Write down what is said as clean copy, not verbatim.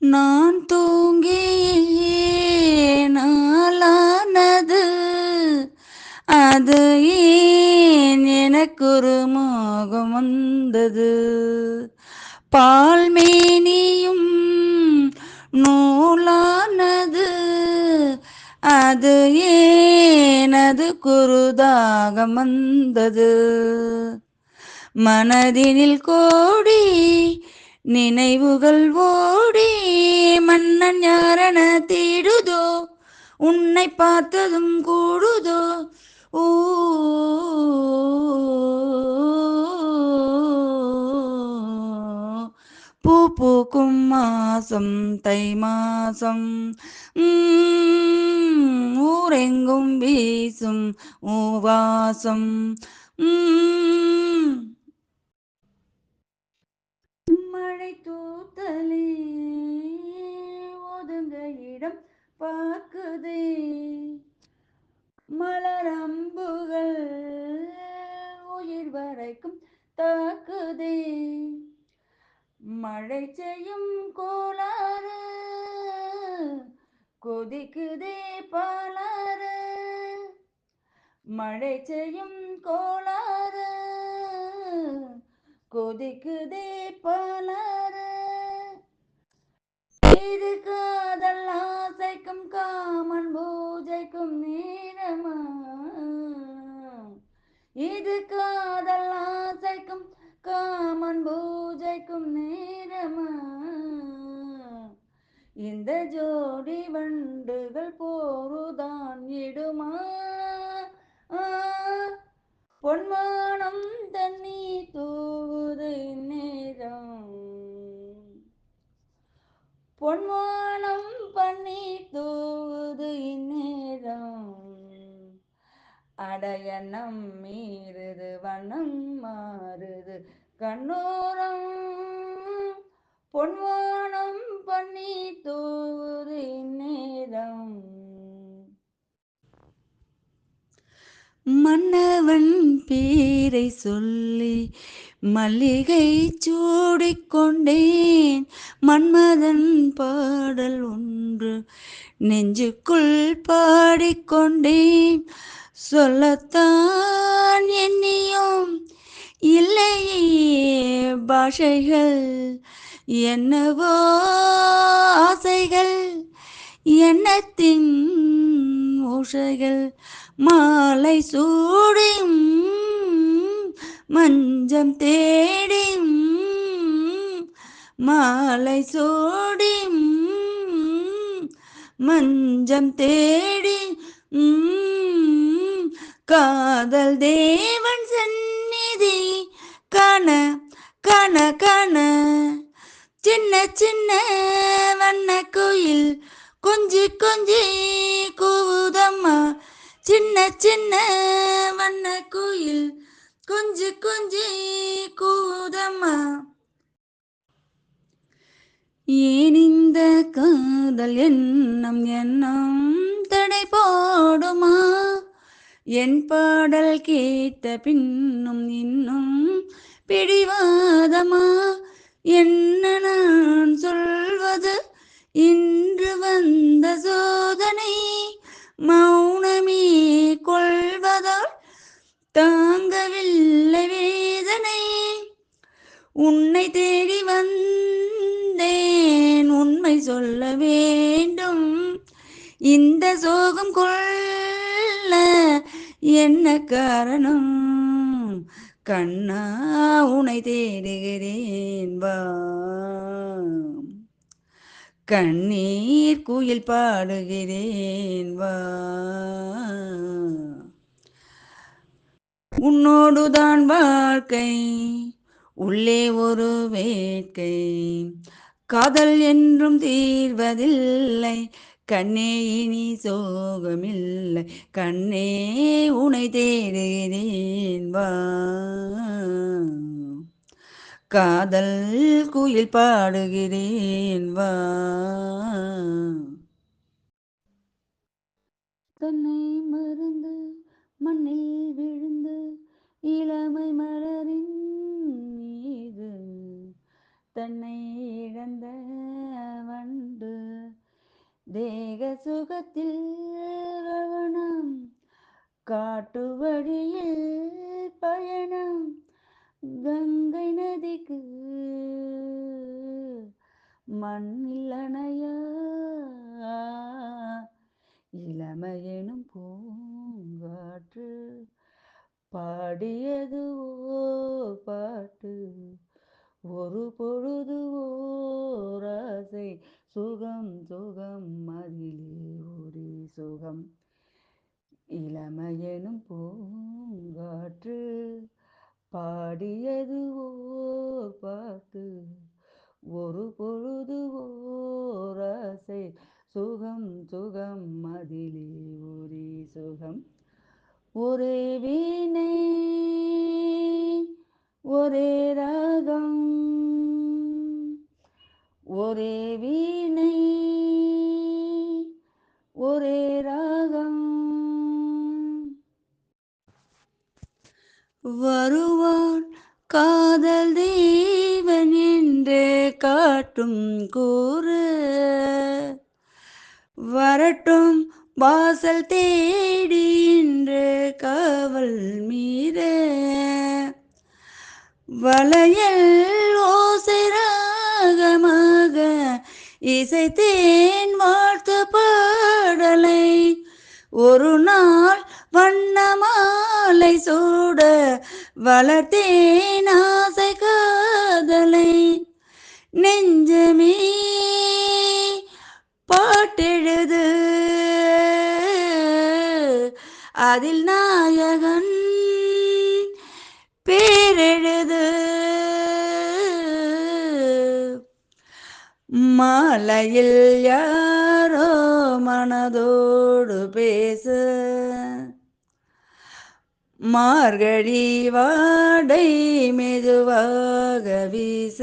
நான் தூங்கியே நாளானது, அது ஏன் எனக்கொரு மோகம் வந்தது. பால்மேனியும் நூலானது, அது ஏனது குருதாகம் வந்தது. மனதினில் கோடி நினைவுகள் ஓடி மன்னன் யாரென தேடுதோ, உன்னை பார்த்ததும் கூடுதோ. ஊ பூ பூக்கும் மாசம் தை மாசம், ஊரெங்கும் வீசும் ஊவாசம். மழை தூத்தலே ஒதுங்க இடம் பார்க்குதே, மலரம்புகள் உயிர் வரைக்கும் தாக்குதே. மழை செய்யும் கோளாறு கொதிக்குதே பாலாறு, மழை செய்யும் கோளாறு கொதிக்குதே பாலாறு. இது காதல் ஆசைக்கும் காமன் பூஜைக்கும் நேரமா, இது காதல் ஆசைக்கும் காமன் பூஜைக்கும் நேரமா. இந்த ஜோடி வண்டுகள் போருதான் இடுமா, பொன்மானம் தண்ணி தூவுது நேரம், பொன்மானம் பண்ணி தூவுது இந்நேரம். அடையணம் மீறுது வண்ணம் மாறுது கண்ணோரம், பொன்வானம் பண்ணி தூவுது இந்நேரம். மன்னவன் பேரை சொல்லி மல்லிகை சூடிக்கொண்டேன், மன்மதன் பாடல் ஒன்று நெஞ்சுக்குள் பாடிக்கொண்டேன். சொல்லத்தான் எண்ணியும் இல்லையே பாஷைகள், என்னவோ ஆசைகள் எண்ணத்தின் ஓசைகள். மாலை சூடியும் மஞ்சம் தேடியும், மாலை சூடியும் மஞ்சம் தேடி, காதல் தேவன் சந்நிதி கன கன கன. சின்ன சின்ன வண்ண கோயில் கொஞ்சி கொஞ்சி கூவுதம்மா, சின்ன சின்ன வண்ண கோயில் கொஞ்சி கொஞ்சி கூவுதம்மா. ஏன் இந்த காதல் எண்ணம் எண்ணம் தடை போடுமா, என் பாடல் கேட்ட பின்னும் இன்னும் பிடிவாதமா. என்ன நான் சொல்வது இன்று வந்த சோதனை, மௌனமே கொள்வதால் தாங்கவில்லை வேதனை. உன்னை தேடி வந்தேன் உண்மை சொல்ல வேண்டும், இந்த சோகம் கொள்ள என்ன காரணம். கண்ணா உன்னை தேடுகிறேன் வா, கண்ணீர் குயில் பாடுகிறேன் வா. உன்னோடுதான் வாழ்க்கை உள்ளே ஒரு வேட்கை, காதல் என்றும் தீர்வதில்லை கண்ணே இனி சோகமில்லை. கண்ணே உனை தேடுகிறேன் வா, காதல் குயில் பாடுகிறேன் வா. தன்னை மறந்து மண்ணில் விழுந்து இளமை மலரின் மீது தன்னை இழந்த தேக சுகத்தில் கவனம், காட்டு வழியில் பயணம், கங்கை நதிக்கு மண்ணில் அணையா இளமையெனும் பூங்காற்று பாடியது ஓர் பாட்டு, ஒரு பொழுது ஓர் ஆசை, சுகம் சுகம் அதிலே ஒரு சுகம். இளமையெனும் பூங்காற்று பாடியது ஓர் பாட்டு, ஒரு பொழுது ஓர் ஆசை, சுகம் சுகம் அதிலே ஒரே சுகம். ஒரே வீணை ஒரே ராகம், ஒரே வீணை ஒரே ராகம். வருவான் காதல் தேவன் என்றே காட்டும் கூறு, வரட்டும் வாசல் தேடி இன்று காவல் மீற, வளையல் ஓசை ராகமாக இசைத்தேன் வாழ்த்து பாடலை, ஒரு நாள் வண்ண மாலை சூட வளர்த்தேன் ஆசை காதலை. நெஞ்சமே பாட்டெழுது, அதில் நாயகன் பேரெழுது. மாலையில் யாரோ மனதோடு பேச, மார்கழி வாடை மெதுவாக வீச,